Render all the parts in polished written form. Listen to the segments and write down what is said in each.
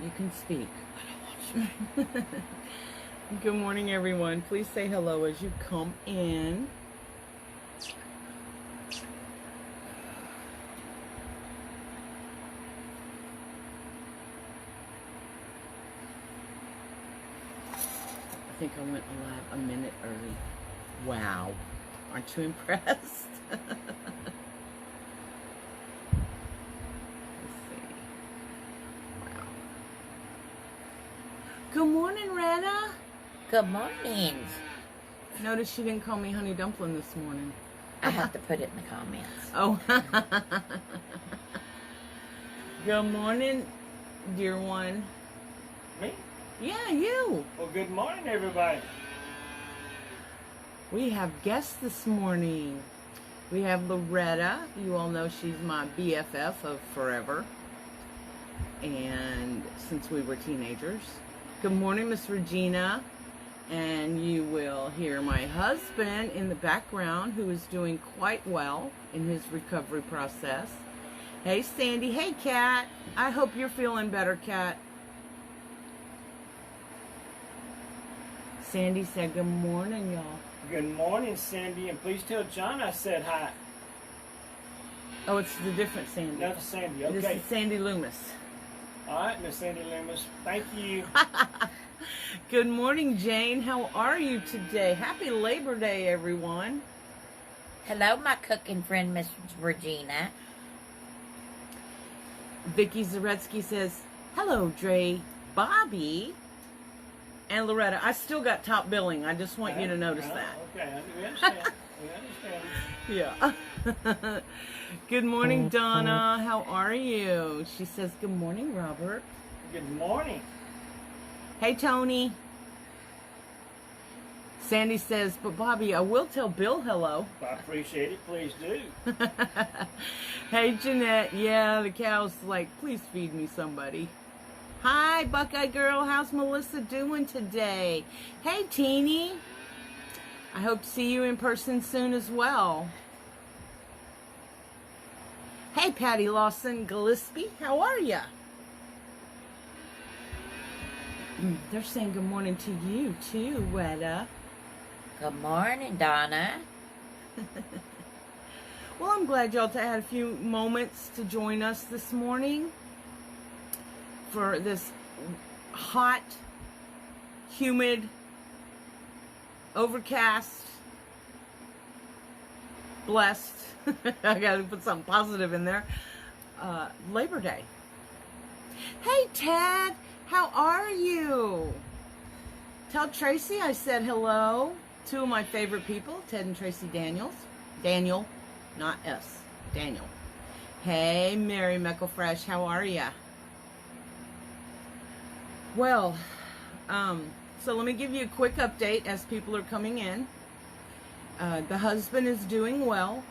You can speak. Good morning, everyone. Please say hello as you come in. I think I went live a minute early. Wow. Aren't you impressed? Let's see. Wow. Good morning, Retta. Good morning. Notice she didn't call me Honey Dumpling this morning. I have to put it in the comments. Oh. Good morning, dear one. Me? Yeah, you. Well, good morning, everybody. We have guests this morning. We have Loretta. You all know she's my BFF of forever. And since we were teenagers. Good morning, Miss Regina. And you will hear my husband in the background, who is doing quite well in his recovery process. Hey, Sandy. Hey, Kat. I hope you're feeling better, Kat. Sandy said good morning, y'all. Good morning, Sandy, and please tell John I said hi. Oh, it's the different Sandy. That's Sandy, This okay. is Sandy Loomis. All right, Miss Sandy Loomis, thank you. Good morning, Jane. How are you today? Happy Labor Day, everyone. Hello, my cooking friend, Miss Regina. Vicky Zaretsky says, hello, Dre, Bobby, and Loretta. I still got top billing. I just want you to notice that. Okay, we understand. We understand. Yeah. Good morning, Donna. How are you? She says, good morning, Robert. Good morning. Hey, Tony. Sandy says, but Bobby, I will tell Bill hello. I appreciate it. Please do. Hey, Jeanette. Yeah, the cow's like, please feed me somebody. Hi, Buckeye Girl. How's Melissa doing today? Hey, Teeny. I hope to see you in person soon as well. Hey, Patty Lawson Gillespie. How are ya? They're saying good morning to you, too, Wetta. Good morning, Donna. Well, I'm glad y'all had a few moments to join us this morning for this hot, humid, overcast, blessed, I gotta put something positive in there, Labor Day. Hey, Ted, how are you? Tell Tracy I said hello. Two of my favorite people, Ted and Tracy Daniels. Daniel, not S. Daniel. Hey, Mary Mecklefresh, how are ya? Well, so let me give you a quick update as people are coming in. The husband is doing well.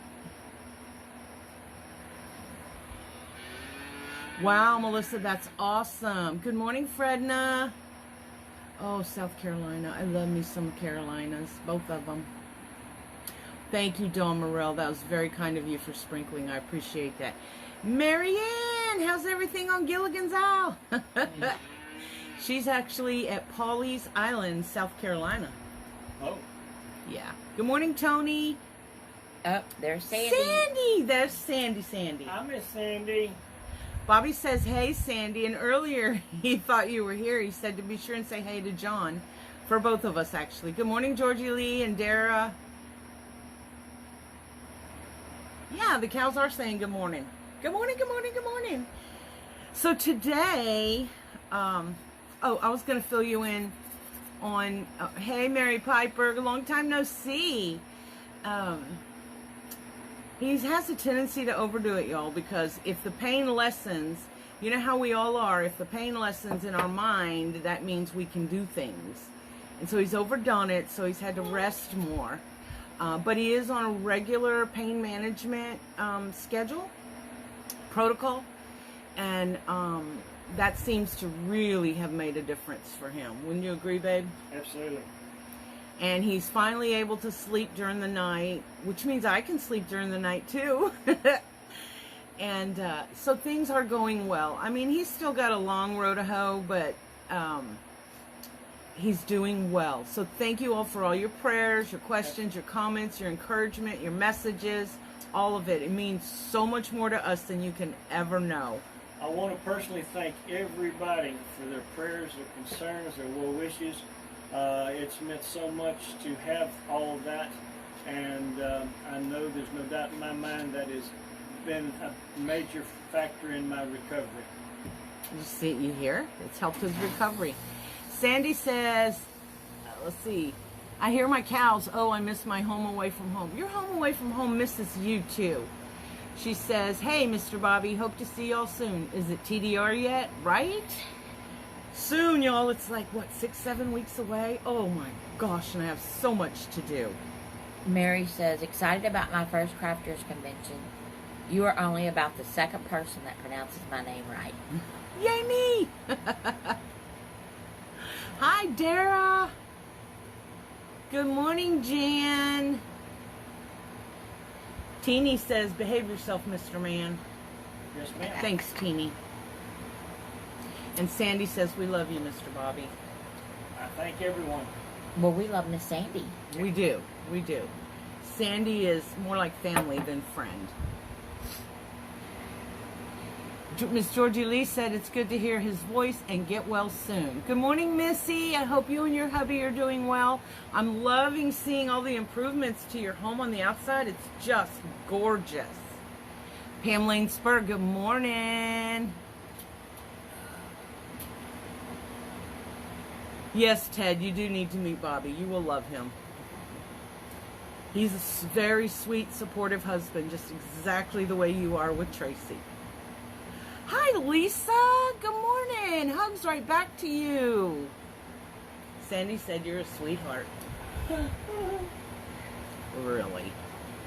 Wow, Melissa, that's awesome. Good morning, Fredna. Oh, South Carolina. I love me some Carolinas, both of them. Thank you, Dawn Morell. That was very kind of you for sprinkling. I appreciate that. Marianne, how's everything on Gilligan's Isle? She's actually at Pawleys Island, South Carolina. Oh. Yeah. Good morning, Tony. Oh, there's Sandy. Sandy! There's Sandy. Hi, Miss Sandy. Bobby says, hey, Sandy. And earlier, he thought you were here. He said to be sure and say hey to John. For both of us, actually. Good morning, Georgie Lee and Drea. Yeah, the cows are saying good morning. Good morning, good morning, good morning. So today, I was going to fill you in on, hey, Mary Piper, long time no see. He has a tendency to overdo it, y'all, because if the pain lessens, you know how we all are, if the pain lessens in our mind, that means we can do things. And so he's overdone it, so he's had to rest more. But he is on a regular pain management schedule, protocol, and that seems to really have made a difference for him. Wouldn't you agree, babe? Absolutely. And he's finally able to sleep during the night, which means I can sleep during the night too. And so things are going well. I mean, he's still got a long road to hoe, but he's doing well. So thank you all for all your prayers, your questions, your comments, your encouragement, your messages, all of it. It means so much more to us than you can ever know. I want to personally thank everybody for their prayers, their concerns, their well wishes. It's meant so much to have all of that, and I know there's no doubt in my mind that has been a major factor in my recovery. You hear? It's helped his recovery. Sandy says, let's see, I hear my cows. Oh, I miss my home away from home. Your home away from home misses you too. She says, hey, Mr. Bobby, hope to see y'all soon. Is it TDR yet? Right? Soon, y'all. It's like, what, 6-7 weeks away? Oh, my gosh, and I have so much to do. Mary says, excited about my first crafters convention. You are only about the second person that pronounces my name right. Yay me! Hi, Drea. Good morning, Jan. Teeny says, behave yourself, Mr. Man. Yes, ma'am. Thanks, Teeny. And Sandy says, we love you, Mr. Bobby. I thank everyone. Well, we love Miss Sandy. We do. We do. Sandy is more like family than friend. Miss Georgie Lee said it's good to hear his voice and get well soon. Good morning, Missy. I hope you and your hubby are doing well. I'm loving seeing all the improvements to your home on the outside. It's just gorgeous. Pam Lane Spur, good morning. Yes, Ted, you do need to meet Bobby. You will love him. He's a very sweet, supportive husband, just exactly the way you are with Tracy. Hi, Lisa. Good morning. Hugs right back to you. Sandy said you're a sweetheart. Really.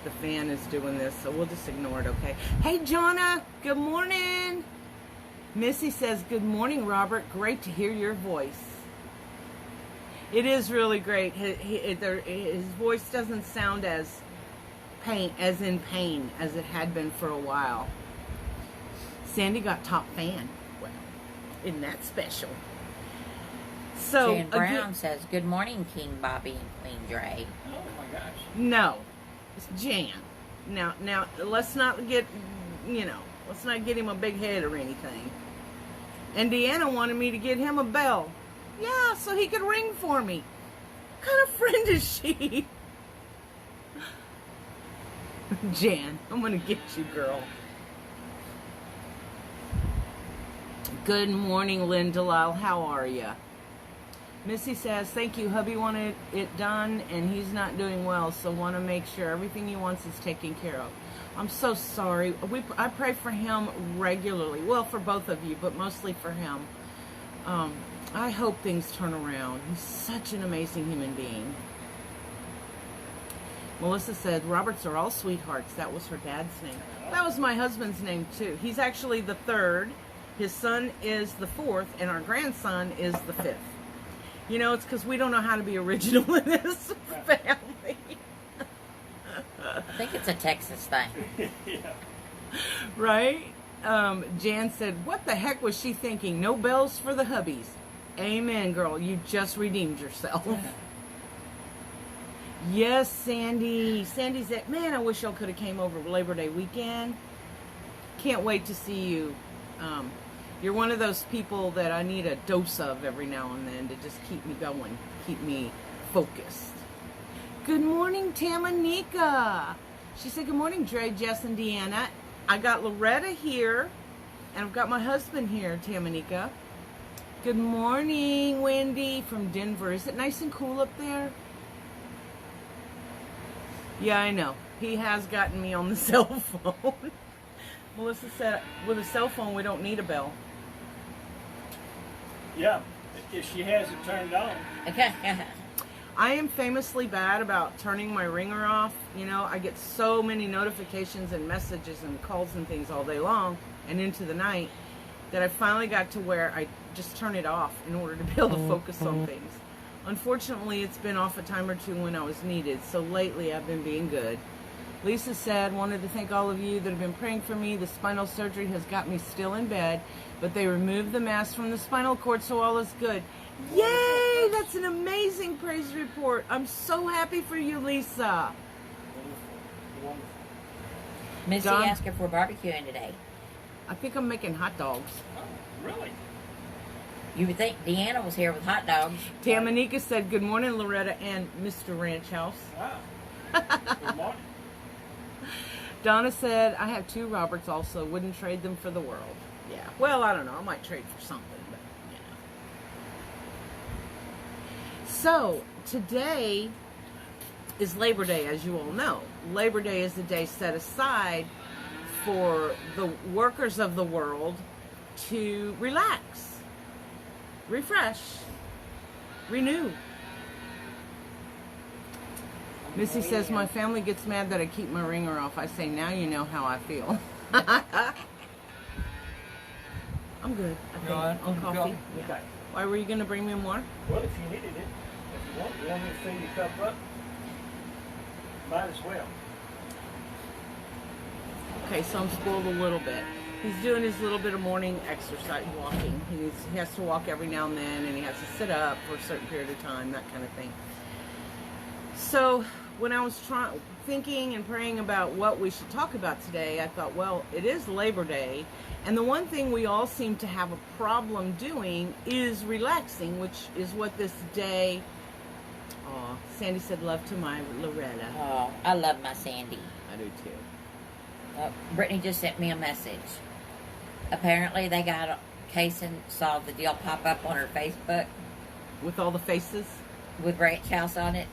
The fan is doing this, so we'll just ignore it, okay? Hey, Jonna. Good morning. Missy says, good morning, Robert. Great to hear your voice. It is really great. His voice doesn't sound as in pain as it had been for a while. Sandy got top fan. Well, isn't that special? So Jan Brown says, good morning, King Bobby and Queen Dre. Oh my gosh. No, it's Jan. Now, let's not get, let's not get him a big head or anything. And Deanna wanted me to get him a bell. Yeah, so he could ring for me. What kind of friend is she? Jan, I'm gonna get you, girl. Good morning, Lynn Delisle. How are you? Missy says, thank you. Hubby wanted it done, and he's not doing well, so want to make sure everything he wants is taken care of. I'm so sorry. I pray for him regularly. Well, for both of you, but mostly for him. I hope things turn around. He's such an amazing human being. Melissa said, Roberts are all sweethearts. That was her dad's name. That was my husband's name, too. He's actually the third. His son is the fourth, and our grandson is the fifth. You know, it's because we don't know how to be original in this family. I think it's a Texas thing. Yeah. Right? Jan said, what the heck was she thinking? No bells for the hubbies. Amen, girl. You just redeemed yourself. Yes, Sandy. Sandy said, man, I wish y'all could have came over Labor Day weekend. Can't wait to see you. You're one of those people that I need a dose of every now and then to just keep me going, keep me focused. Good morning, Tamanika. She said, good morning, Dre, Jess, and Deanna. I got Loretta here, and I've got my husband here, Tamanika. Good morning, Wendy from Denver. Is it nice and cool up there? Yeah, I know. He has gotten me on the cell phone. Melissa said, with a cell phone, we don't need a bell. Yeah, if she has it turned on. Okay. I am famously bad about turning my ringer off. You know, I get so many notifications and messages and calls and things all day long and into the night that I finally got to where I just turn it off in order to be able to focus on things. Unfortunately, it's been off a time or two when I was needed, so lately I've been being good. Lisa said, wanted to thank all of you that have been praying for me. The spinal surgery has got me still in bed, but they removed the mass from the spinal cord, so all is good. Yay! That's an amazing praise report. I'm so happy for you, Lisa. Wonderful. Missy Don? asked if we're barbecuing today. I think I'm making hot dogs. Oh, really? You would think Deanna was here with hot dogs. Tamanika said, good morning, Loretta and Mr. Ranch House. Ah. Good morning. Donna said, I have 2 Roberts also. Wouldn't trade them for the world. Yeah. Well, I don't know. I might trade for something, but, you know. So, today is Labor Day, as you all know. Labor Day is the day set aside for the workers of the world to relax, refresh, renew. Missy says, my family gets mad that I keep my ringer off. I say, now you know how I feel. I'm good, I think, on coffee. Okay. Why were you going to bring me more? Well, if you needed it, if you want me to fill your cup up, might as well. Okay, so I'm spoiled a little bit. He's doing his little bit of morning exercise, walking. He has to walk every now and then, and he has to sit up for a certain period of time, that kind of thing. So when I was thinking and praying about what we should talk about today, I thought, well, it is Labor Day, and the one thing we all seem to have a problem doing is relaxing, which is what this day. Oh, Sandy said, love to my Loretta. Oh, I love my Sandy. I do too. Brittany just sent me a message. Apparently they got Kaysen saw the deal pop up on her Facebook With all the faces. with Ranch House on it.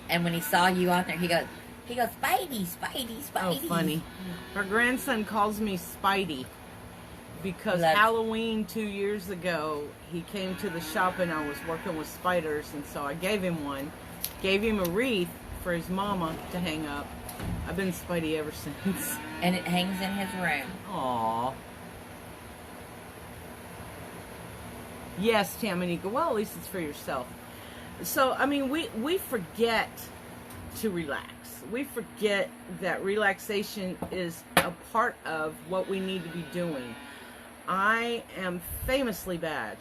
And when he saw you on there, he goes, Spidey, Spidey, Spidey. Oh, funny. Her grandson calls me Spidey because Love- Halloween 2 years ago, he came to the shop and I was working with spiders, and so I gave him one. Gave him a wreath for his mama to hang up. I've been Spidey ever since. And it hangs in his room. Aww. Yes, Tamanika. Well, at least it's for yourself. So, I mean, we forget to relax. We forget that relaxation is a part of what we need to be doing. I am famously bad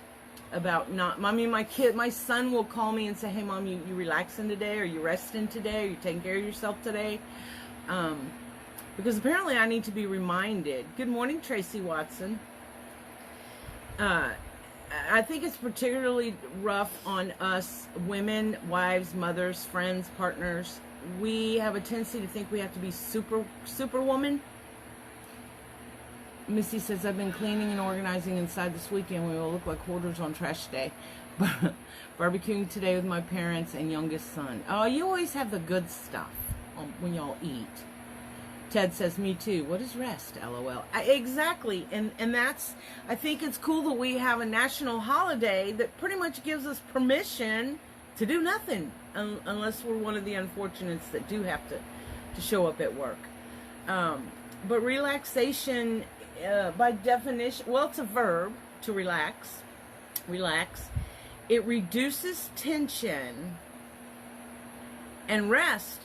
about not. I mean, my son will call me and say, "Hey, Mom, you relaxing today? Are you resting today? Are you taking care of yourself today?" Because apparently I need to be reminded. Good morning, Tracy Watson. I think it's particularly rough on us women, wives, mothers, friends, partners. We have a tendency to think we have to be superwoman. Missy says, I've been cleaning and organizing inside this weekend. We will look like hoarders on trash day. Barbecuing today with my parents and youngest son. Oh, you always have the good stuff when y'all eat. Ted says, me too. What is rest? LOL. Exactly. And that's, I think it's cool that we have a national holiday that pretty much gives us permission to do nothing. Unless we're one of the unfortunates that do have to show up at work. But relaxation, by definition, well, it's a verb, to relax. Relax. It reduces tension. And rest,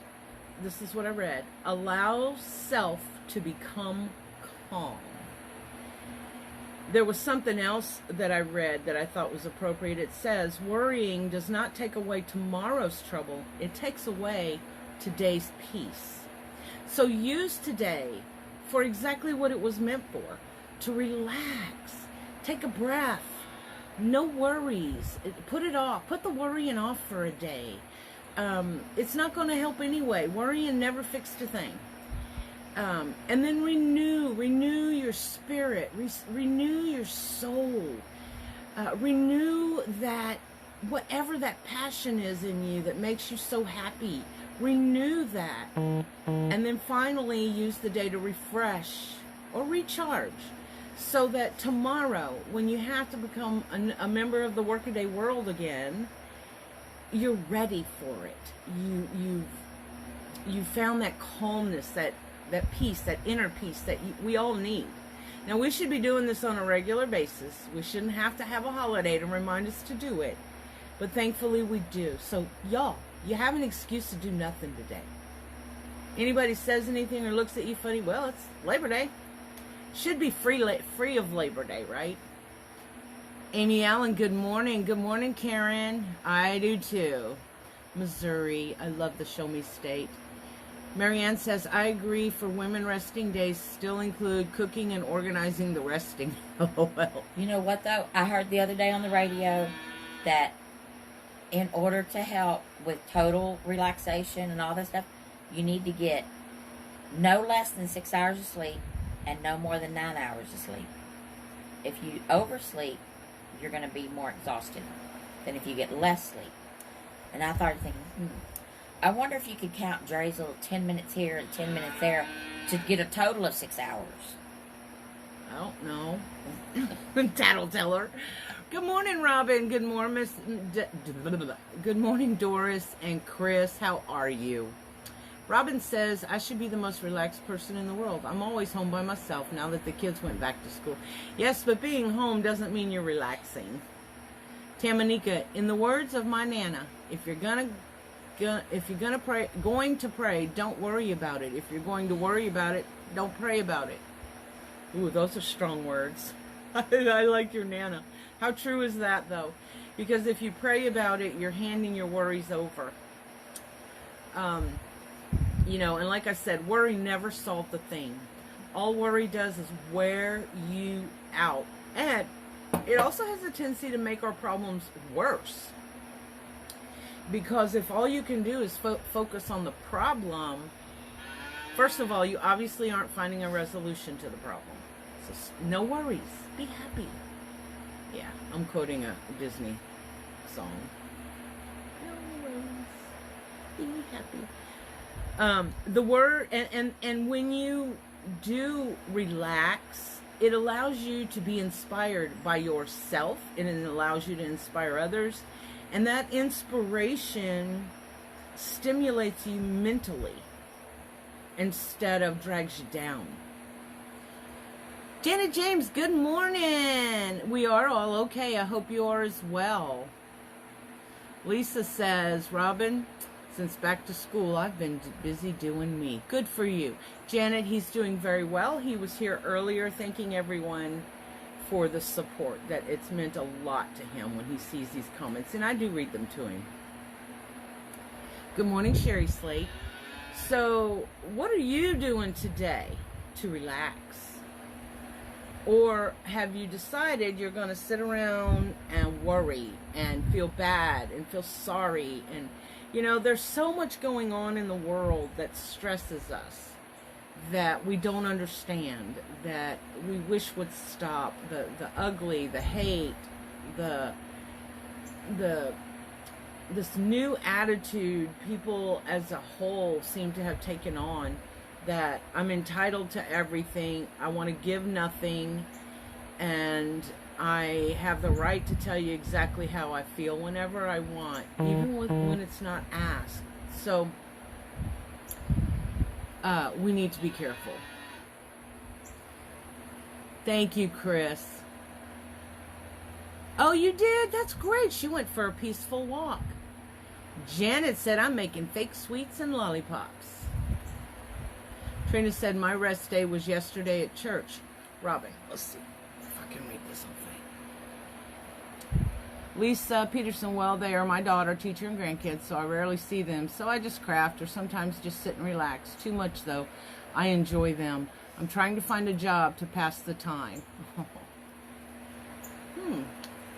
this is what I read, allows self to become calm. There was something else that I read that I thought was appropriate. It says, worrying does not take away tomorrow's trouble. It takes away today's peace. So use today for exactly what it was meant for, to relax. Take a breath. No worries. Put it off. Put the worrying off for a day. It's not going to help anyway. Worrying never fixed a thing. And then renew your spirit, renew your soul, renew that, whatever that passion is in you that makes you so happy, renew that. And then finally use the day to refresh or recharge, so that tomorrow, when you have to become a member of the workaday world again, you're ready for it. You've found that calmness, that peace, that inner peace that we all need. Now, we should be doing this on a regular basis. We shouldn't have to have a holiday to remind us to do it. But thankfully we do. So, y'all, you have an excuse to do nothing today. Anybody says anything or looks at you funny, well, it's Labor Day. Should be free of Labor Day, right? Amy Allen, good morning. Good morning, Karen. I do too. Missouri, I love the Show Me State. Marianne says, I agree, for women, resting days still include cooking and organizing the resting. Oh, well. You know what, though? I heard the other day on the radio that in order to help with total relaxation and all that stuff, you need to get no less than 6 hours of sleep and no more than 9 hours of sleep. If you oversleep, you're going to be more exhausted than if you get less sleep. And I started thinking, I wonder if you could count Dre's little 10 minutes here and 10 minutes there to get a total of 6 hours. I don't know. Tattletale. Good morning, Robin. Good morning, Good morning, Doris and Chris. How are you? Robin says, I should be the most relaxed person in the world. I'm always home by myself now that the kids went back to school. Yes, but being home doesn't mean you're relaxing. Tamanika, in the words of my Nana, if you're going to pray, don't worry about it. If you're going to worry about it, don't pray about it. Ooh, those are strong words. I like your Nana. How true is that, though? Because if you pray about it, you're handing your worries over. You know, and like I said, worry never solved the thing. All worry does is wear you out. And it also has a tendency to make our problems worse. Because if all you can do is focus on the problem, first of all, you obviously aren't finding a resolution to the problem. So no worries. Be happy. Yeah, I'm quoting a Disney song. No worries. Be happy. The word, and when you do relax, it allows you to be inspired by yourself, and it allows you to inspire others. And that inspiration stimulates you mentally instead of drags you down. Janet James, good morning. We are all okay. I hope you are as well. Lisa says, Robin, since back to school, I've been busy doing me. Good for you. Janet, he's doing very well. He was here earlier, thanking everyone for the support, that it's meant a lot to him when he sees these comments, and I do read them to him. Good morning, Sherry Slate. So, what are you doing today to relax? Or have you decided you're going to sit around and worry and feel bad and feel sorry? And, you know, there's so much going on in the world that stresses us, that we don't understand, that we wish would stop. The ugly, the hate, this new attitude people as a whole seem to have taken on, that I'm entitled to everything, I want to give nothing, and I have the right to tell you exactly how I feel whenever I want, even when it's not asked. So we need to be careful. Thank you, Chris. Oh, you did? That's great. She went for a peaceful walk. Janet said, I'm making fake sweets and lollipops. Trina said, my rest day was yesterday at church. Robin, let's see if I can read this whole thing. Lisa Peterson, well, they are my daughter, teacher, and grandkids, so I rarely see them. So I just craft or sometimes just sit and relax. Too much, though. I enjoy them. I'm trying to find a job to pass the time.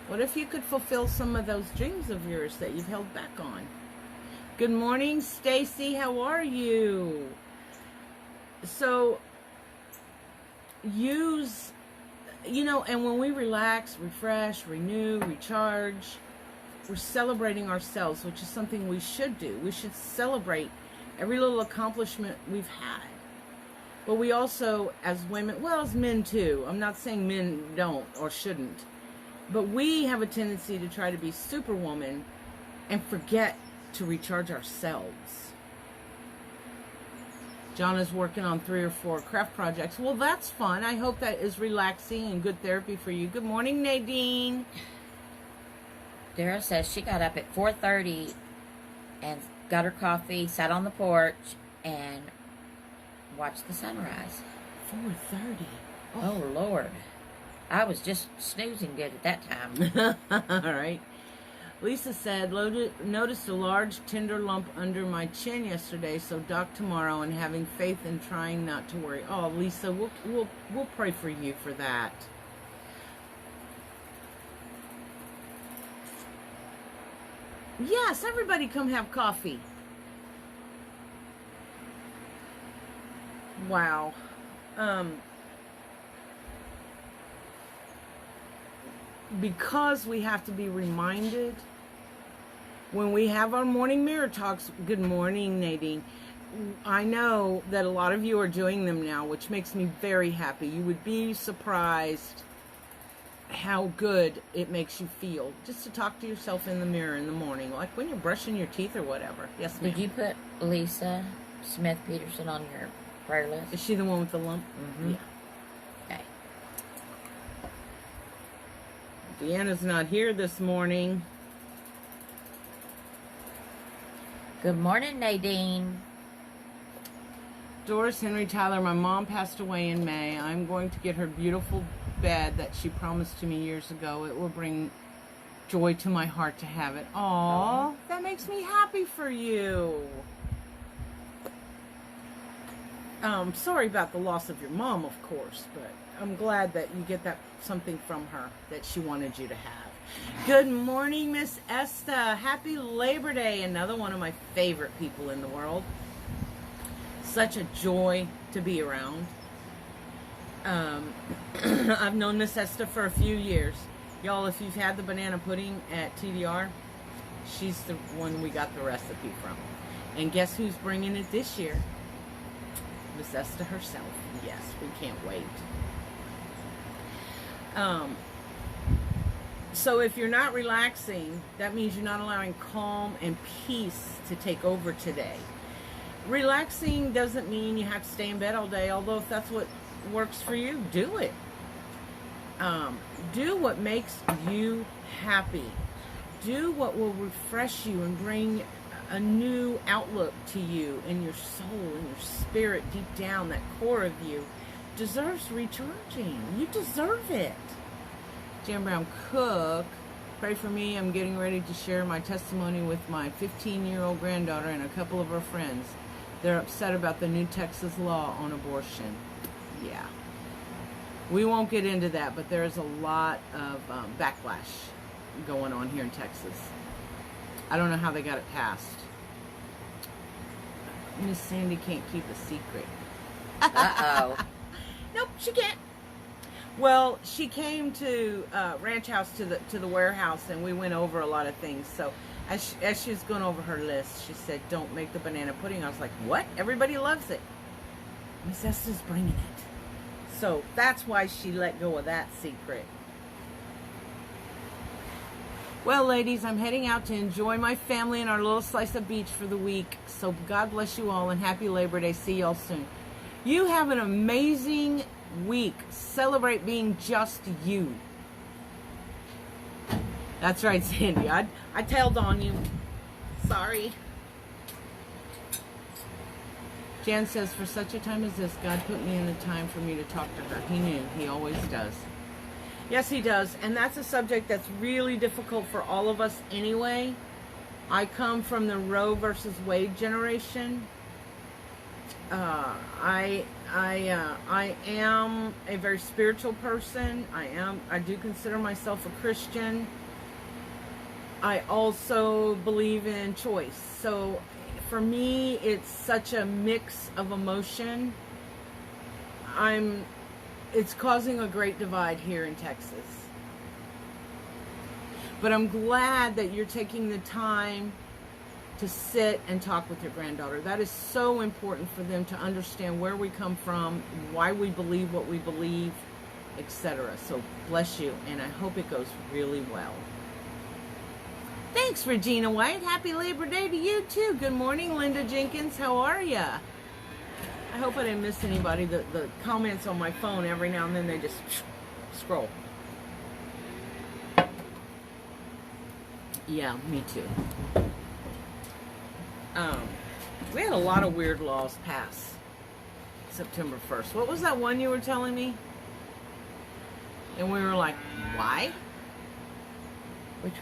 What if you could fulfill some of those dreams of yours that you've held back on? Good morning, Stacy. How are you? So, use, you know, and when we relax, refresh, renew, recharge, we're celebrating ourselves, which is something we should do. We should celebrate every little accomplishment we've had. But we also, as women, well, as men too, I'm not saying men don't or shouldn't, but we have a tendency to try to be superwoman and forget to recharge ourselves. John is working on 3 or 4 craft projects. Well, that's fun. I hope that is relaxing and good therapy for you. Good morning, Nadine. Drea says she got up at 4:30 and got her coffee, sat on the porch, and watch the sunrise. 4:30. Oh, Lord. I was just snoozing good at that time. All right. Lisa said, noticed a large tender lump under my chin yesterday, so doc tomorrow and having faith and trying not to worry. Oh, Lisa, we'll pray for you for that. Yes, everybody come have coffee. Wow. Because we have to be reminded when we have our morning mirror talks. Good morning, Nadine. I know that a lot of you are doing them now, which makes me very happy. You would be surprised how good it makes you feel just to talk to yourself in the mirror in the morning, like when you're brushing your teeth or whatever. Yes, ma'am. Did you put Lisa Smith Peterson on your prayer list? Is she the one with the lump? Mm-hmm. Yeah. Okay. Deanna's not here this morning. Good morning, Nadine. Doris Henry Tyler, my mom passed away in May. I'm going to get her beautiful bed that she promised to me years ago. It will bring joy to my heart to have it. Aww, that makes me happy for you. Sorry about the loss of your mom, of course, but I'm glad that you get that something from her that she wanted you to have. Good morning, Miss Esta. Happy Labor Day. Another one of my favorite people in the world. Such a joy to be around. I've known Miss Esta for a few years. Y'all, if you've had the banana pudding at TDR, she's the one we got the recipe from. And guess who's bringing it this year? Miss Esta herself. Yes, we can't wait. So if you're not relaxing, that means you're not allowing calm and peace to take over today. Relaxing doesn't mean you have to stay in bed all day, although if that's what works for you, do it. Do what makes you happy. Do what will refresh you and bring a new outlook to you, and your soul and your spirit deep down, that core of you deserves recharging. You deserve it. Jan Brown Cook, pray for me. I'm getting ready to share my testimony with my 15-year-old granddaughter and a couple of her friends. They're upset about the new Texas law on abortion. Yeah. We won't get into that, but there's a lot of backlash going on here in Texas. I don't know how they got it passed. Miss Sandy can't keep a secret. Uh-oh. Nope, she can't. Well, she came to Ranch House to the warehouse, and we went over a lot of things. So as she was going over her list, she said, "Don't make the banana pudding." I was like, "What? Everybody loves it." Miss Esther's bringing it. So that's why she let go of that secret. Well, ladies, I'm heading out to enjoy my family and our little slice of beach for the week. So God bless you all and happy Labor Day. See y'all soon. You have an amazing week. Celebrate being just you. That's right, Sandy. I tailed on you. Sorry. Jan says, for such a time as this, God put me in the time for me to talk to her. He knew. He always does. Yes, he does. And that's a subject that's really difficult for all of us anyway. I come from the Roe versus Wade generation. I am a very spiritual person. I do consider myself a Christian. I also believe in choice. So for me, it's such a mix of emotion. It's causing a great divide here in Texas. But I'm glad that you're taking the time to sit and talk with your granddaughter. That is so important for them to understand where we come from, why we believe what we believe, etc. So bless you, and I hope it goes really well. Thanks, Regina White. Happy Labor Day to you, too. Good morning, Linda Jenkins. How are ya? I hope I didn't miss anybody. The comments on my phone, every now and then, they just scroll. Yeah, me too. We had a lot of weird laws pass. September 1st. What was that one you were telling me? And we were like, why? Which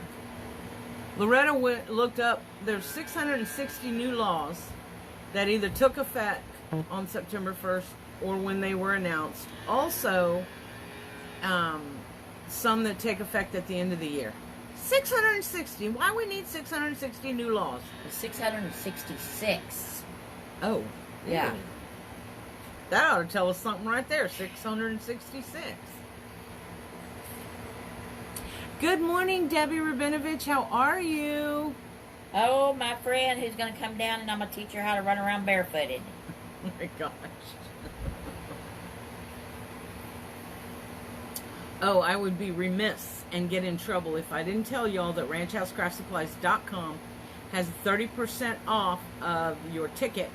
Loretta looked up, there's 660 new laws that either took effect on September 1st or when they were announced. Also, some that take effect at the end of the year. 660. Why we need 660 new laws? 666. Oh, Yeah. really? That ought to tell us something right there. 666. Good morning, Debbie Rabinovich. How are you? Oh, my friend who's going to come down and I'm going to teach her how to run around barefooted. Oh my gosh. Oh, I would be remiss and get in trouble if I didn't tell y'all that ranchhousecraftsupplies.com has 30% off of your ticket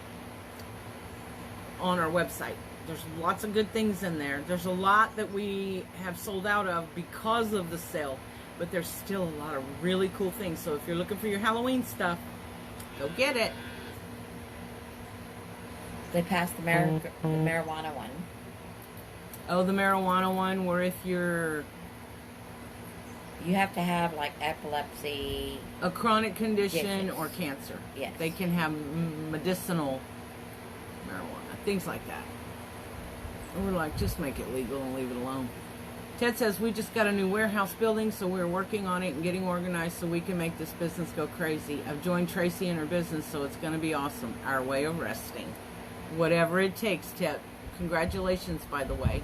on our website. There's lots of good things in there. There's a lot that we have sold out of because of the sale, but there's still a lot of really cool things. So if you're looking for your Halloween stuff, go get it. They passed the marijuana one. Oh, the marijuana one, where if you're You have to have like epilepsy. a chronic condition Yes. or cancer, Yes. they can have medicinal marijuana, things like that. And we're like, just make it legal and leave it alone. Ted says, we just got a new warehouse building, so we're working on it and getting organized so we can make this business go crazy. I've joined Tracy in her business, so it's going to be awesome. Our way of resting. Whatever it takes, Ted. Congratulations, by the way.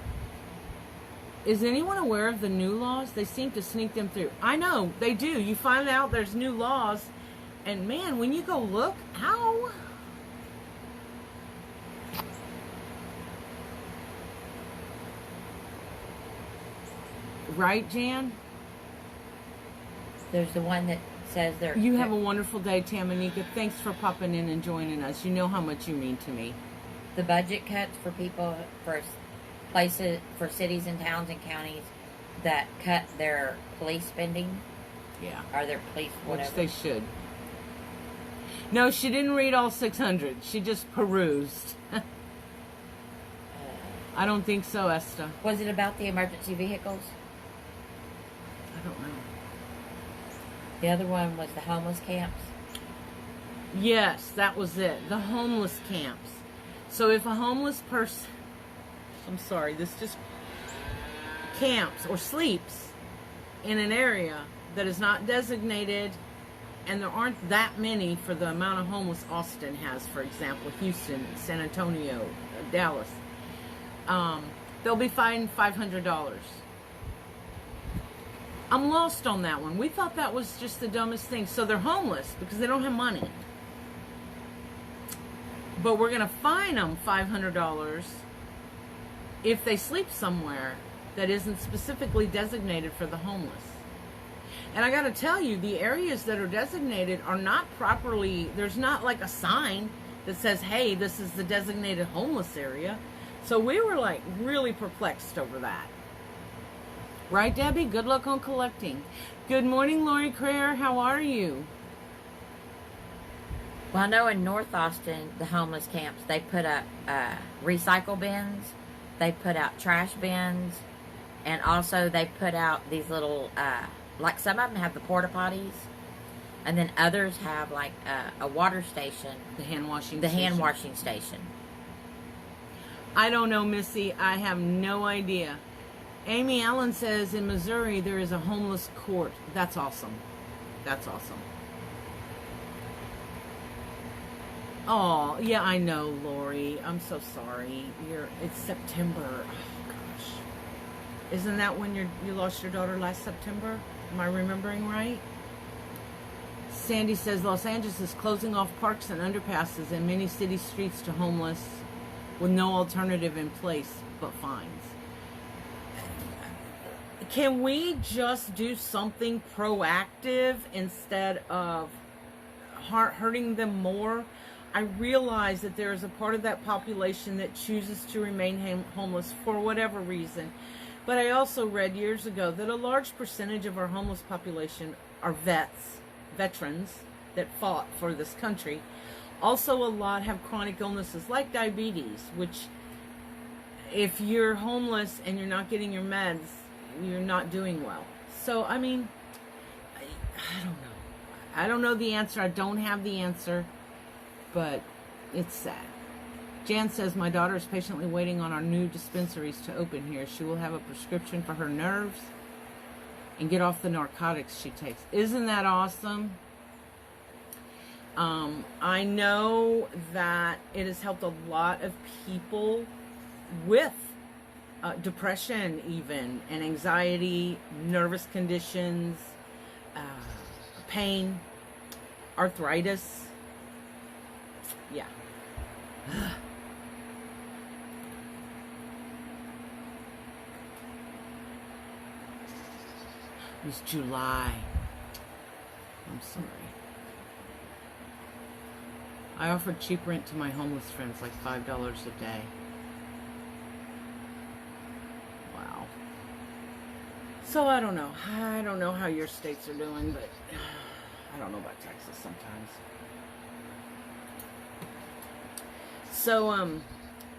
Is anyone aware of the new laws? They seem to sneak them through. I know, they do. You find out there's new laws, and man, when you go look, ow. Right, Jan? There's the one that says they're... You have a wonderful day, Tamanika. Thanks for popping in and joining us. You know how much you mean to me. The budget cuts for people, for places, for cities and towns and counties that cut their police spending, Yeah. or their police whatever. Which they should. No, she didn't read all 600. She just perused. I don't think so, Esther. Was it about the emergency vehicles? I don't know. The other one was the homeless camps. Yes, that was it. The homeless camps. So if a homeless person, I'm sorry, this just camps or sleeps in an area that is not designated, and there aren't that many for the amount of homeless Austin has, for example, Houston, San Antonio, Dallas, they'll be fined $500. I'm lost on that one. We thought that was just the dumbest thing. So they're homeless because they don't have money. But we're going to fine them $500 if they sleep somewhere that isn't specifically designated for the homeless. And I got to tell you, the areas that are designated are not properly, there's not like a sign that says, hey, this is the designated homeless area. So we were like really perplexed over that. Right, Debbie? Good luck on collecting. Good morning, Lori Crayer. How are you? Well, I know in North Austin, the homeless camps, they put up recycle bins, they put out trash bins, and also they put out these little, like some of them have the porta potties, and then others have like a water station. The hand washing The station. hand washing station. I don't know, Missy. I have no idea. Amy Allen says in Missouri there is a homeless court. That's awesome. That's awesome. Oh, yeah, I know, Lori. I'm so sorry. It's September. Oh, gosh. Isn't that when you lost your daughter last September? Am I remembering right? Sandy says Los Angeles is closing off parks and underpasses in many city streets to homeless with no alternative in place but fines. Can we just do something proactive instead of hurting them more? I realize that there is a part of that population that chooses to remain homeless for whatever reason. But I also read years ago that a large percentage of our homeless population are veterans that fought for this country. Also, a lot have chronic illnesses like diabetes, which if you're homeless and you're not getting your meds, you're not doing well. So, I mean, I don't know. I don't know the answer. I don't have the answer, but it's sad. Jan says, my daughter is patiently waiting on our new dispensaries to open here. She will have a prescription for her nerves and get off the narcotics she takes. Isn't that awesome? I know that it has helped a lot of people with depression even, and anxiety, nervous conditions, pain, arthritis. Yeah. It was July. I'm sorry. I offered cheap rent to my homeless friends, like $5 a day. Wow. So I don't know. I don't know how your states are doing, but I don't know about Texas sometimes. So,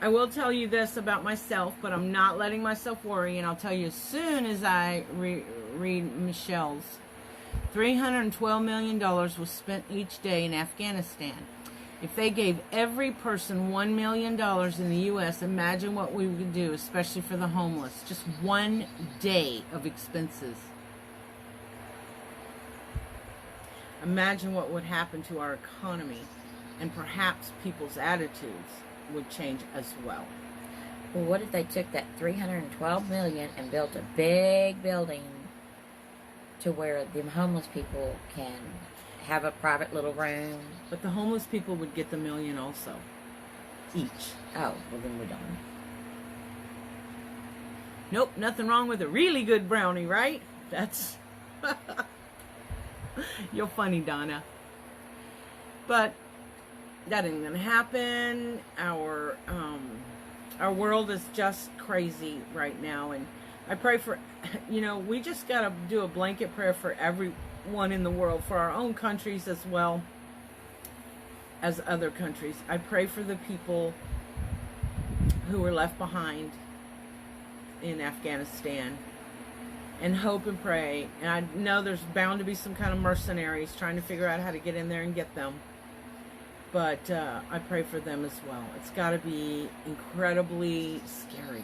I will tell you this about myself, but I'm not letting myself worry, and I'll tell you as soon as I read Michelle's. $312 million was spent each day in Afghanistan. If they gave every person $1 million in the U.S., imagine what we would do, especially for the homeless. Just one day of expenses. Imagine what would happen to our economy, and perhaps people's attitudes would change as well. Well, what if they took that $312 million and built a big building to where the homeless people can have a private little room? But the homeless people would get the $1 million also, each. Oh, well then we don't. Nope, nothing wrong with a really good brownie, right? That's... You're funny, Donna. But that ain't gonna happen. Our world is just crazy right now, and I pray for, we just gotta do a blanket prayer for everyone in the world, for our own countries as well as other countries. I pray for the people who were left behind in Afghanistan, and hope and pray. And I know there's bound to be some kind of mercenaries trying to figure out how to get in there and get them. But I pray for them as well. It's got to be incredibly scary.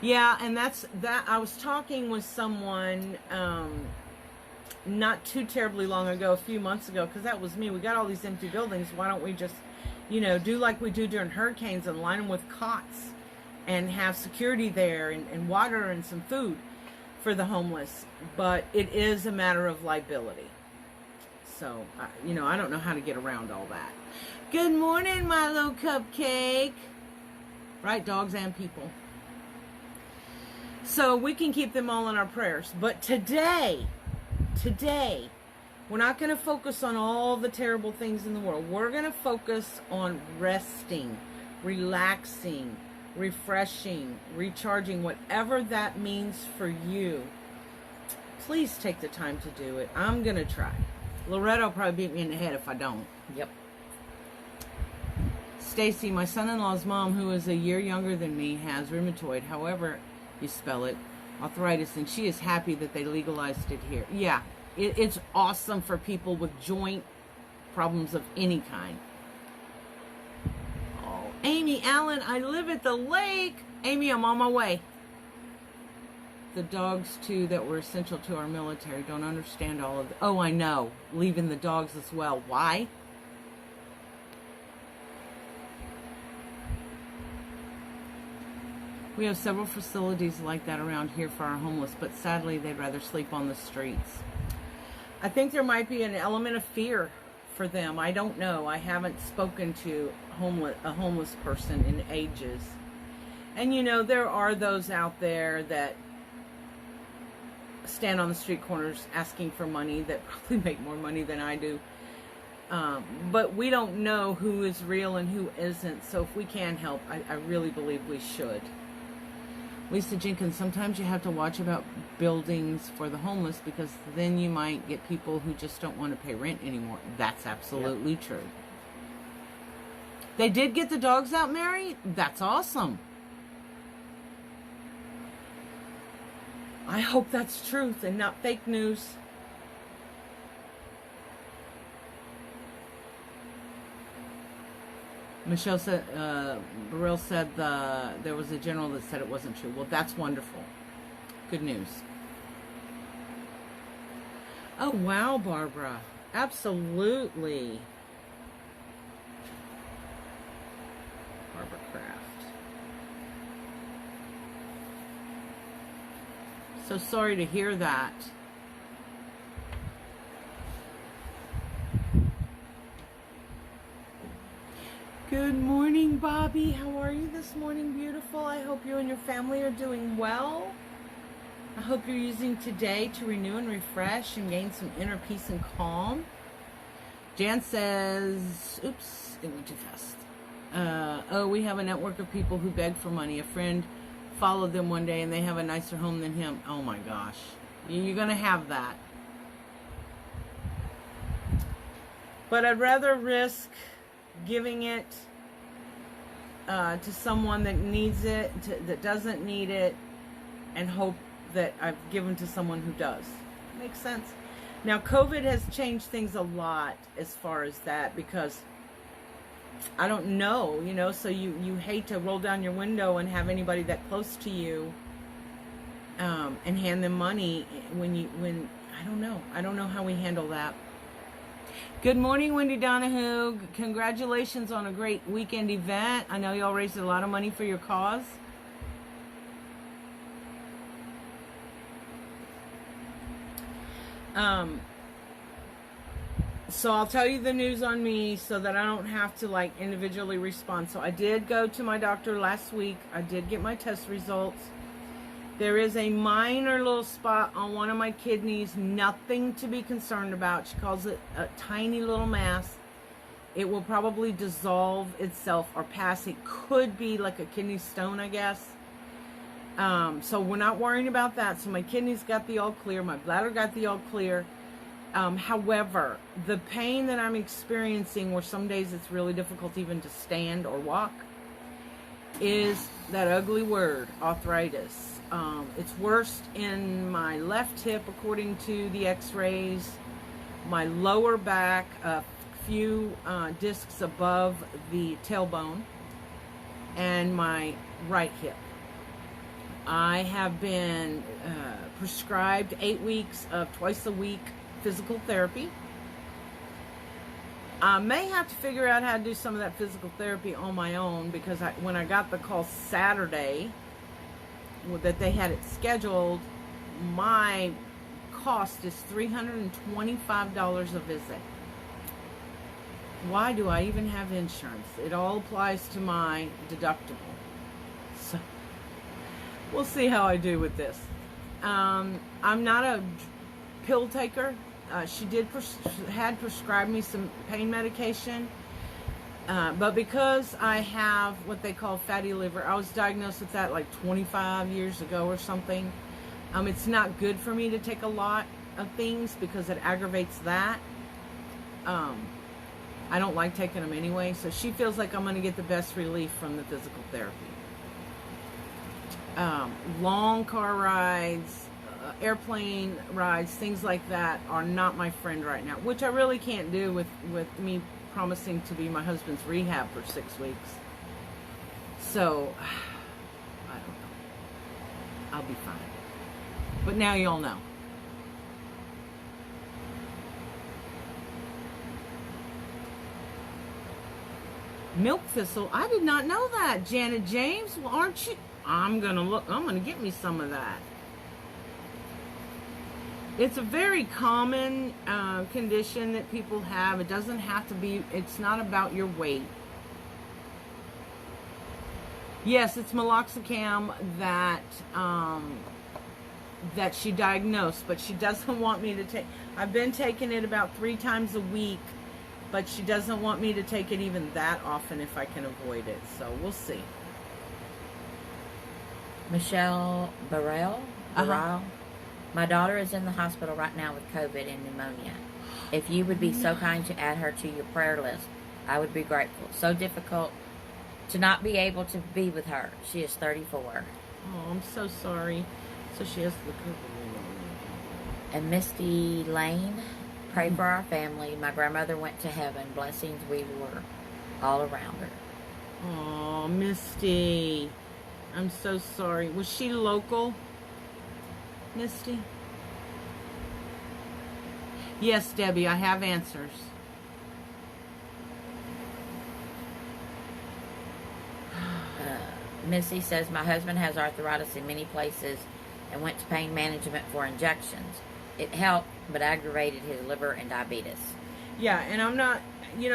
Yeah, and that's that. I was talking with someone not too terribly long ago, a few months ago, because that was me. We got all these empty buildings. Why don't we just, do like we do during hurricanes and line them with cots and have security there and water and some food for the homeless? But it is a matter of liability. So, I don't know how to get around all that. Good morning, my little cupcake. Right, dogs and people. So we can keep them all in our prayers. But today, we're not going to focus on all the terrible things in the world. We're going to focus on resting, relaxing, refreshing, recharging, whatever that means for you. Please take the time to do it. I'm going to try. Loretta will probably beat me in the head if I don't. Yep. Stacy, my son-in-law's mom, who is a year younger than me, has rheumatoid, however you spell it, arthritis, and she is happy that they legalized it here. Yeah, it's awesome for people with joint problems of any kind. Oh, Amy Allen, I live at the lake. Amy, I'm on my way. The dogs, too, that were essential to our military. Don't understand all of it. Oh, I know. Leaving the dogs as well. Why? We have several facilities like that around here for our homeless, but sadly they'd rather sleep on the streets. I think there might be an element of fear for them. I don't know. I haven't spoken to a homeless person in ages. And there are those out there that stand on the street corners asking for money that probably make more money than I do. But we don't know who is real and who isn't. So if we can help, I really believe we should. Lisa Jenkins, sometimes you have to watch about buildings for the homeless, because then you might get people who just don't want to pay rent anymore. That's absolutely true. They did get the dogs out, Mary? That's awesome. I hope that's truth and not fake news. Michelle said, Burrell said there was a general that said it wasn't true. Well, that's wonderful. Good news. Oh, wow, Barbara. Absolutely. Barbara Kraft. So sorry to hear that. Good morning, Bobby. How are you this morning, beautiful? I hope you and your family are doing well. I hope you're using today to renew and refresh and gain some inner peace and calm. Jan says, oops, it went too fast. Oh, we have a network of people who beg for money. A friend followed them one day and they have a nicer home than him. Oh my gosh. You're going to have that. But I'd rather risk giving it to someone that needs it, that doesn't need it, and hope that I've given to someone who does. Makes sense. Now, COVID has changed things a lot as far as that, because I don't know, you know, so you hate to roll down your window and have anybody that close to you and hand them money when I don't know how we handle that. Good morning, Wendy Donahue. Congratulations on a great weekend event. I know y'all raised a lot of money for your cause. So I'll tell you the news on me so that I don't have to like individually respond. So I did go to my doctor last week. I did get my test results. There is a minor little spot on one of my kidneys, nothing to be concerned about. She calls it a tiny little mass. It will probably dissolve itself or pass. It could be like a kidney stone, I guess. So we're not worrying about that. So my kidneys got the all clear. My bladder got the all clear. However, the pain that I'm experiencing, where some days it's really difficult even to stand or walk, is that ugly word, arthritis. It's worst in my left hip, according to the x-rays, my lower back, a few discs above the tailbone, and my right hip. I have been prescribed 8 weeks of twice a week physical therapy. I may have to figure out how to do some of that physical therapy on my own, because when I got the call Saturday that they had it scheduled, my cost is $325 a visit. Why do I even have insurance? It all applies to my deductible. So we'll see how I do with this. I'm not a pill taker. She had prescribed me some pain medication, but because I have what they call fatty liver, I was diagnosed with that like 25 years ago or something. It's not good for me to take a lot of things because it aggravates that. I don't like taking them anyway, so she feels like I'm going to get the best relief from the physical therapy. Long car rides, airplane rides, things like that are not my friend right now, which I really can't do with me promising to be my husband's rehab for 6 weeks. So, I don't know. I'll be fine. But now y'all know. Milk thistle. I did not know that. Janet James, well, aren't you? I'm gonna get me some of that. It's a very common condition that people have. It doesn't have to be, it's not about your weight. Yes, it's meloxicam that that she diagnosed, but she doesn't want me to take. I've been taking it about 3 times a week, but she doesn't want me to take it even that often if I can avoid it. So we'll see. Michelle Burrell. My daughter is in the hospital right now with COVID and pneumonia. If you would be so kind to add her to your prayer list, I would be grateful. So difficult to not be able to be with her. She is 34. Oh, I'm so sorry. So she has the And Misty Lane, pray for our family. My grandmother went to heaven. Blessings, we were all around her. Oh, Misty. I'm so sorry. Was she local, Misty? Yes, Debbie, I have answers. Missy says, my husband has arthritis in many places and went to pain management for injections. It helped, but aggravated his liver and diabetes. Yeah, and I'm not,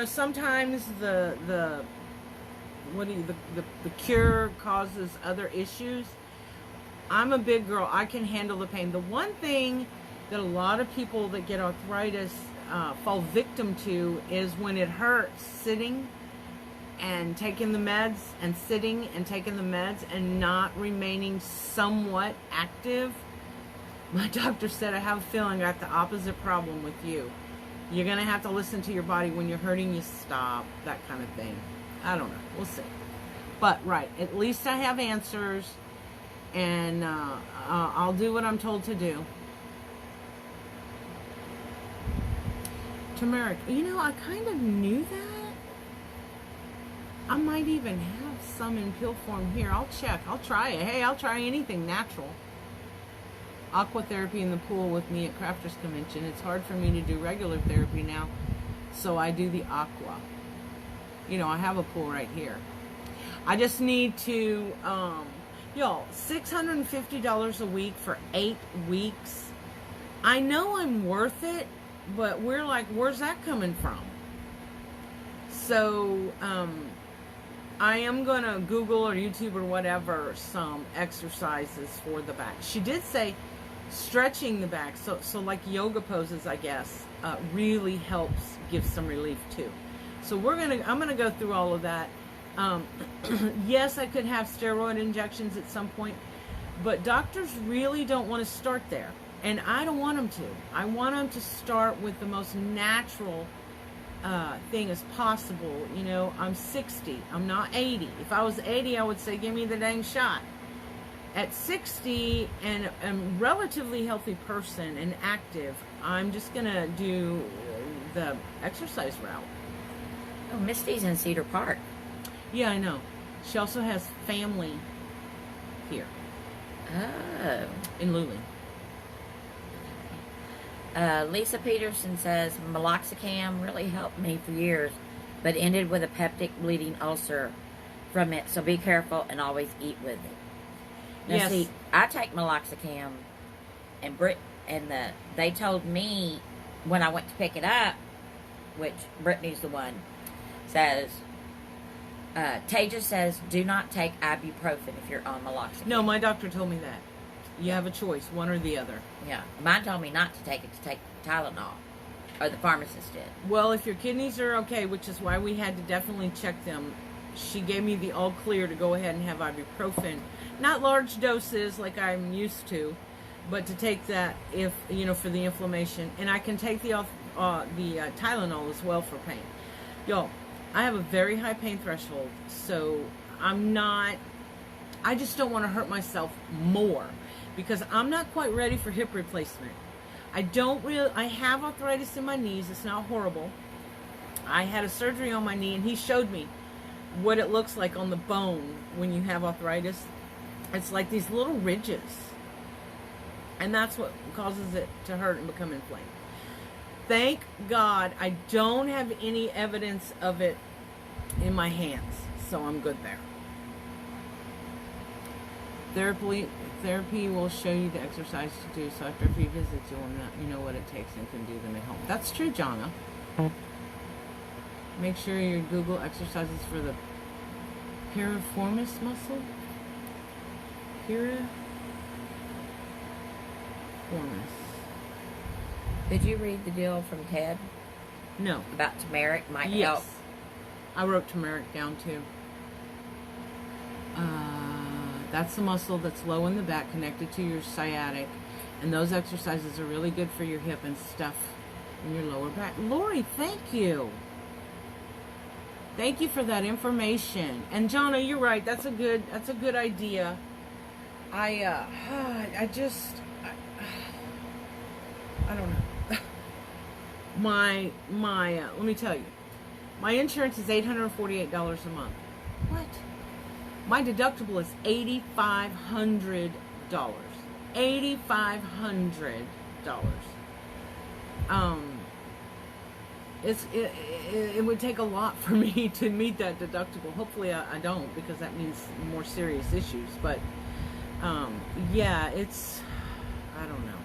sometimes the cure causes other issues. I'm a big girl. I can handle the pain. The one thing that a lot of people that get arthritis fall victim to is when it hurts sitting and taking the meds and sitting and taking the meds and not remaining somewhat active. My doctor said, I have a feeling I got the opposite problem with you. You're going to have to listen to your body. When you're hurting, you stop, that kind of thing. I don't know. We'll see. But, right, at least I have answers, and I'll do what I'm told to do. Turmeric. I kind of knew that. I might even have some in pill form here. I'll check. I'll try it. Hey, I'll try anything natural. Aqua therapy in the pool with me at Crafters Convention. It's hard for me to do regular therapy now, so I do the aqua. I have a pool right here. I just need to, y'all, $650 a week for 8 weeks. I know I'm worth it, but we're like, where's that coming from? So, I am going to Google or YouTube or whatever some exercises for the back. She did say stretching the back, so like yoga poses, I guess, really helps give some relief too. So I'm gonna go through all of that. Yes, I could have steroid injections at some point, but doctors really don't want to start there, and I don't want them to. I want them to start with the most natural thing as possible. I'm 60. I'm not 80. If I was 80, I would say, give me the dang shot. At 60 and a relatively healthy person and active, I'm just going to do the exercise route. Oh, Misty's in Cedar Park. Yeah, I know. She also has family here. Oh. In Luling. Lisa Peterson says, meloxicam really helped me for years, but ended with a peptic bleeding ulcer from it, so be careful and always eat with it. Now, Yes. see, I take meloxicam, and they told me when I went to pick it up, which Brittany's the one, says, Taja says, do not take ibuprofen if you're on meloxicam. No, my doctor told me that. You have a choice, one or the other. Yeah, mine told me not to take it, to take Tylenol, or the pharmacist did. Well, if your kidneys are okay, which is why we had to definitely check them, she gave me the all clear to go ahead and have ibuprofen. Not large doses like I'm used to, but to take that if, for the inflammation. And I can take the Tylenol as well for pain. Y'all, I have a very high pain threshold, so I just don't want to hurt myself more, because I'm not quite ready for hip replacement. I have arthritis in my knees. It's not horrible. I had a surgery on my knee, and he showed me what it looks like on the bone when you have arthritis. It's like these little ridges, and that's what causes it to hurt and become inflamed. Thank God I don't have any evidence of it in my hands, so I'm good there. Therapy will show you the exercise to do, so after a few visits, you know what it takes and can do them at home. That's true, Jonna. Make sure you Google exercises for the piriformis muscle. Piriformis. Did you read the deal from Ted No. about turmeric might Yes. help? I wrote turmeric down too. That's the muscle that's low in the back, connected to your sciatic, and those exercises are really good for your hip and stuff in your lower back. Lori, thank you. Thank you for that information. And Jonna, you're right. That's a good idea. I just I don't know. My let me tell you. My insurance is $848 a month. What? My deductible is $8,500. $8,500. It would take a lot for me to meet that deductible. Hopefully I don't, because that means more serious issues. But yeah, it's, I don't know.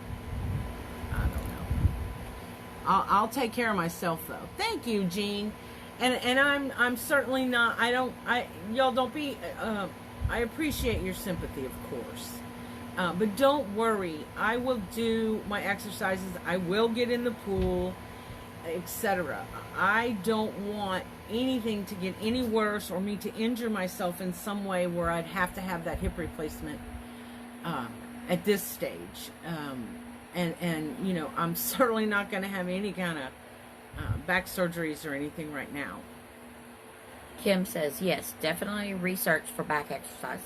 I'll take care of myself though. Thank you, Jean. And I'm certainly not. Y'all don't be. I appreciate your sympathy, of course. But don't worry. I will do my exercises. I will get in the pool, etc. I don't want anything to get any worse or me to injure myself in some way where I'd have to have that hip replacement at this stage. And you know, I'm certainly not going to have any kind of back surgeries or anything right now. Kim says, yes, definitely research for back exercise.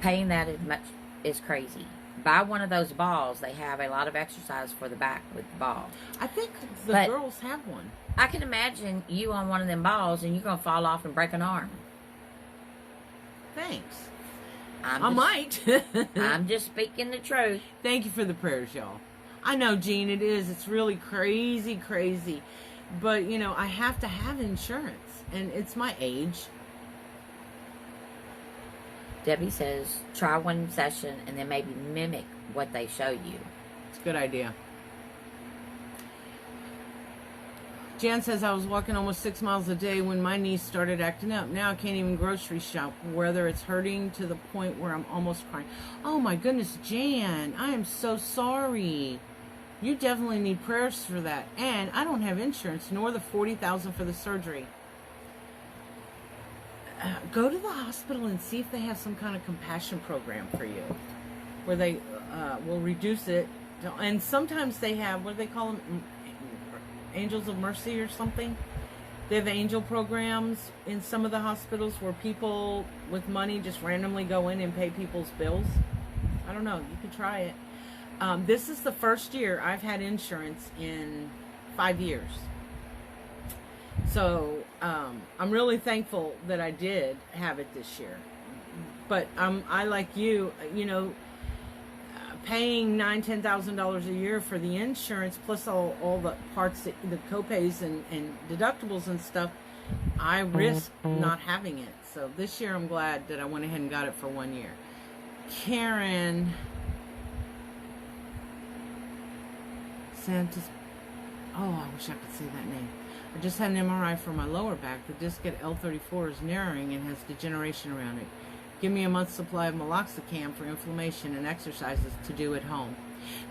Paying that is crazy. Buy one of those balls. They have a lot of exercise for the back with the ball. I think the girls have one. I can imagine you on one of them balls and you're going to fall off and break an arm. Thanks. I might. I'm just speaking the truth. Thank you for the prayers, y'all. I know, Jean, it is. It's really crazy. But, you know, I have to have insurance. And it's my age. Debbie says, try one session and then maybe mimic what they show you. It's a good idea. Jan says, I was walking almost 6 miles a day when my knee started acting up. Now I can't even grocery shop, whether it's hurting to the point where I'm almost crying. Oh my goodness, Jan, I am so sorry. You definitely need prayers for that. And I don't have insurance, nor the $40,000 for the surgery. Go to the hospital and see if they have some kind of compassion program for you, where they will reduce it. And sometimes they have, what do they call them? Angels of Mercy or something. They have angel programs in some of the hospitals where people with money just randomly go in and pay people's bills. I don't know. You can try it. This is the first year I've had insurance in 5 years. So I'm really thankful that I did have it this year. But I, like you, you know, paying $9,000-$10,000 a year for the insurance, plus all the parts, the copays and deductibles and stuff, I risk not having it. So this year I'm glad that I went ahead and got it for 1 year. Karen Santos. Oh, I wish I could say that name. I just had an MRI for my lower back. The disc at L34 is narrowing and has degeneration around it. Give me a month's supply of meloxicam for inflammation and exercises to do at home.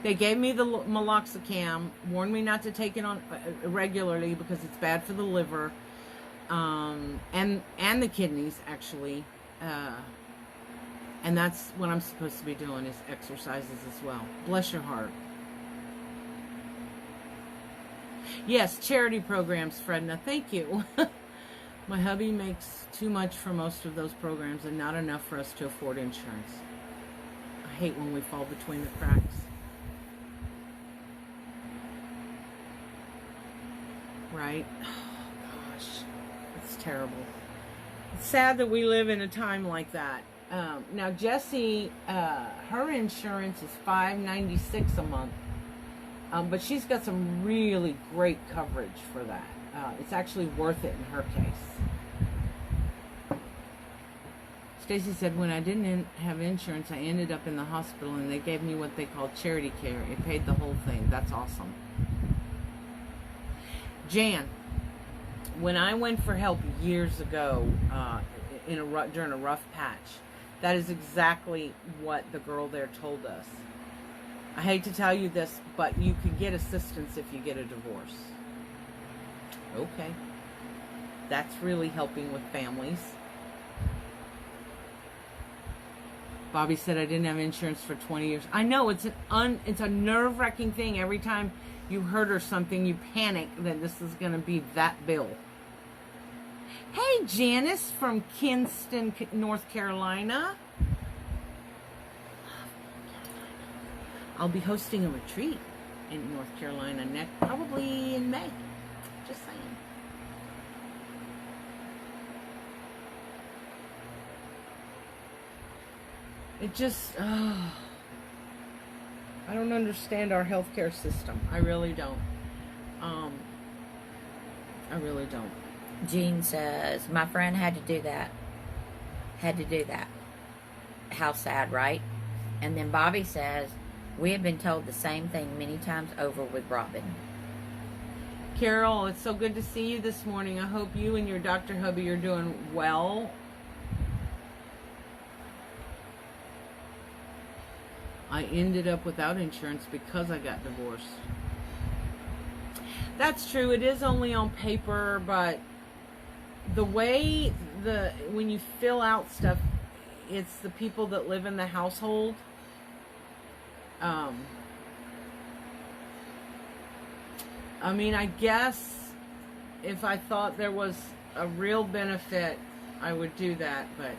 They gave me the meloxicam, warned me not to take it on regularly because it's bad for the liver and the kidneys, actually. And that's what I'm supposed to be doing, is exercises as well. Bless your heart. Yes, charity programs, Fredna. Thank you. My hubby makes too much for most of those programs and not enough for us to afford insurance. I hate when we fall between the cracks. Right? Oh, gosh. It's terrible. It's sad that we live in a time like that. Now, Jessie, her insurance is $596 a month. But she's got some really great coverage for that. It's actually worth it in her case. Stacy said, when I didn't have insurance, I ended up in the hospital and they gave me what they call charity care. It paid the whole thing. That's awesome. Jan, when I went for help years ago during a rough patch, that is exactly what the girl there told us. I hate to tell you this, but you can get assistance if you get a divorce. Okay. That's really helping with families. Bobby said I didn't have insurance for 20 years. I know, it's a nerve-wracking thing. Every time you hurt or something, you panic that this is going to be that bill. Hey, Janice from Kinston, North Carolina. I'll be hosting a retreat in North Carolina probably in May. Just saying. It just, I don't understand our healthcare system. I really don't. I really don't. Jean says, my friend had to do that. How sad, right? And then Bobby says, we have been told the same thing many times over with Robin. Carol, it's so good to see you this morning. I hope you and your Dr. Hubby are doing well. I ended up without insurance because I got divorced. That's true. It is only on paper, but the way when you fill out stuff, it's the people that live in the household. I mean, I guess if I thought there was a real benefit, I would do that, but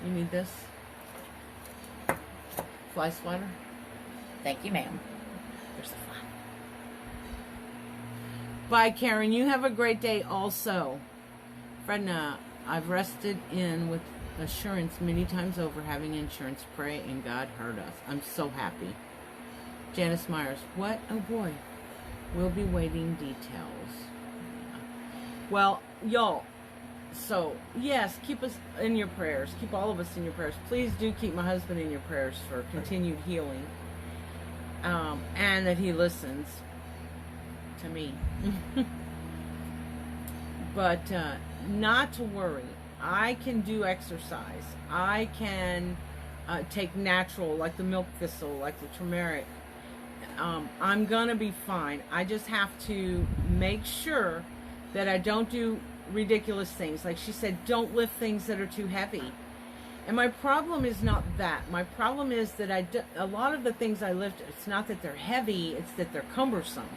you need this fly swatter. Thank you, ma'am. There's a fly. Bye, Karen. You have a great day also. Fredna, I've rested in with assurance many times over having insurance. Pray and God heard us. I'm so happy. Janice Myers, what? Oh boy. We'll be waiting details. Well, y'all, so yes, keep us in your prayers. Keep all of us in your prayers. Please do keep my husband in your prayers for continued healing. And that he listens to me. But not to worry. I can do exercise. I can take natural, like the milk thistle, like the turmeric. I'm gonna be fine. I just have to make sure that I don't do ridiculous things. Like she said, don't lift things that are too heavy. And my problem is not that. My problem is that a lot of the things I lift, it's not that they're heavy, it's that they're cumbersome.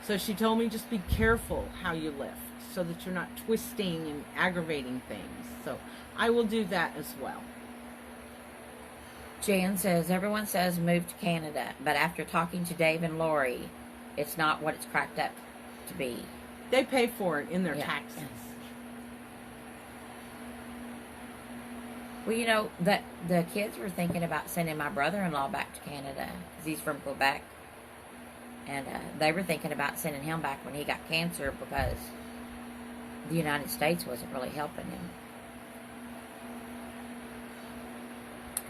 So she told me just be careful how you lift so that you're not twisting and aggravating things. So I will do that as well. Jan says, everyone says move to Canada, but after talking to Dave and Lori, it's not what it's cracked up to be. They pay for it in their taxes. Well, you know, the kids were thinking about sending my brother-in-law back to Canada because he's from Quebec. And they were thinking about sending him back when he got cancer because the United States wasn't really helping him.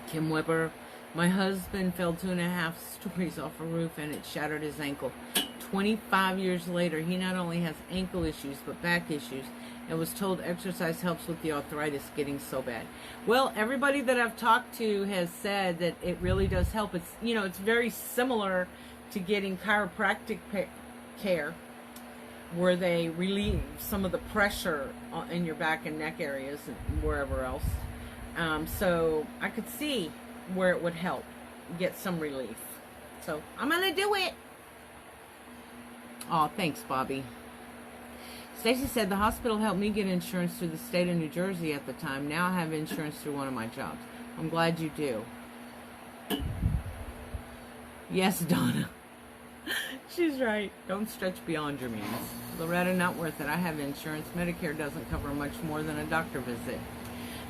Kim Weber, my husband fell 2.5 stories off a roof and it shattered his ankle. 25 years later, he not only has ankle issues but back issues and was told exercise helps with the arthritis getting so bad. Well, everybody that I've talked to has said that it really does help. It's, you know, it's very similar to getting chiropractic care where they relieve some of the pressure in your back and neck areas and wherever else. So I could see where it would help get some relief. So I'm going to do it. Oh, thanks, Bobby. Stacy said the hospital helped me get insurance through the state of New Jersey at the time. Now I have insurance through one of my jobs. I'm glad you do. Yes, Donna. She's right. Don't stretch beyond your means. Loretta, not worth it. I have insurance. Medicare doesn't cover much more than a doctor visit.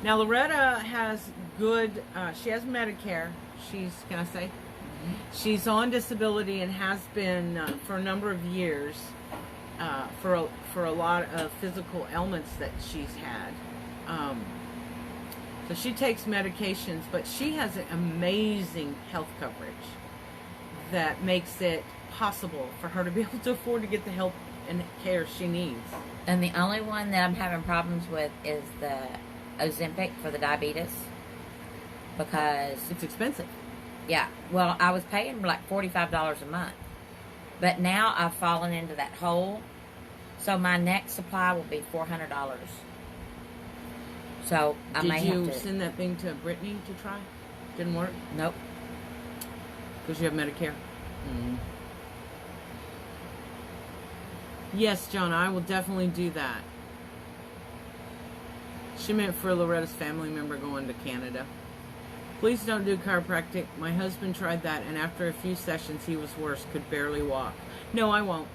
Now, Loretta has good, she has Medicare. She's, can I say? Mm-hmm. She's on disability and has been for a number of years for a lot of physical ailments that she's had. So she takes medications, but she has an amazing health coverage that makes it possible for her to be able to afford to get the help and care she needs. And the only one that I'm having problems with is the Ozempic for the diabetes because it's expensive. Yeah, well, I was paying like $45 a month, but now I've fallen into that hole. So my next supply will be $400. So I may have to. Did you send that thing to Brittany to try? Didn't work? Nope. Because you have Medicare. Yes, John, I will definitely do that. She meant for Loretta's family member going to Canada. Please don't do chiropractic. My husband tried that, and after a few sessions, he was worse, could barely walk. No, I won't.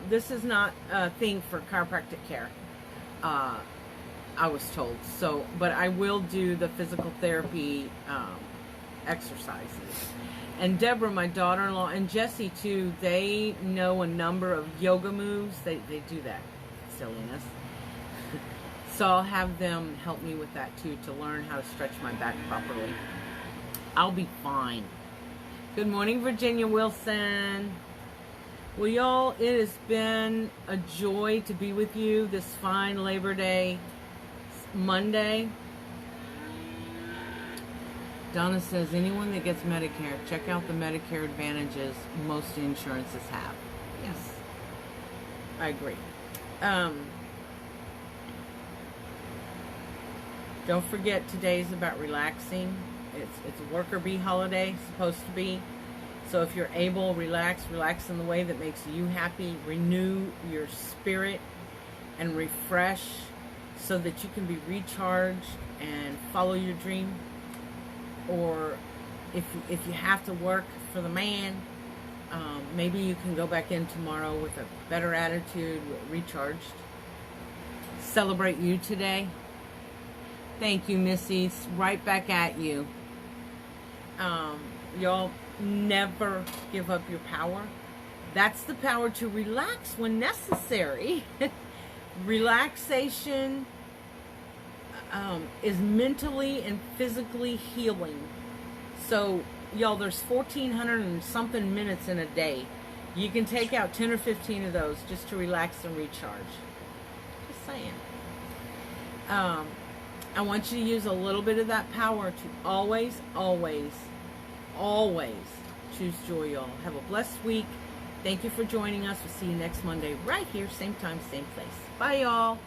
This is not a thing for chiropractic care. I was told. So, but I will do the physical therapy exercises. And Deborah, my daughter-in-law, and Jessie too, they know a number of yoga moves. They do that silliness. So I'll have them help me with that too, to learn how to stretch my back properly. I'll be fine. Good morning, Virginia Wilson. Well, y'all, it has been a joy to be with you this fine Labor Day Monday. Donna says, anyone that gets Medicare, check out the Medicare advantages most insurances have. Yes, I agree. Don't forget, today's about relaxing. It's a worker bee holiday, supposed to be. So if you're able, relax in the way that makes you happy. Renew your spirit and refresh so that you can be recharged and follow your dream. Or if you have to work for the man, maybe you can go back in tomorrow with a better attitude, recharged. Celebrate you today. Thank you, Missy. Right back at you. Y'all, never give up your power. That's the power to relax when necessary. Relaxation is mentally and physically healing. So, y'all, there's 1,400 and something minutes in a day. You can take out 10 or 15 of those just to relax and recharge. Just saying. I want you to use a little bit of that power to always, always, always choose joy, y'all. Have a blessed week. Thank you for joining us. We'll see you next Monday right here, same time, same place. Bye, y'all.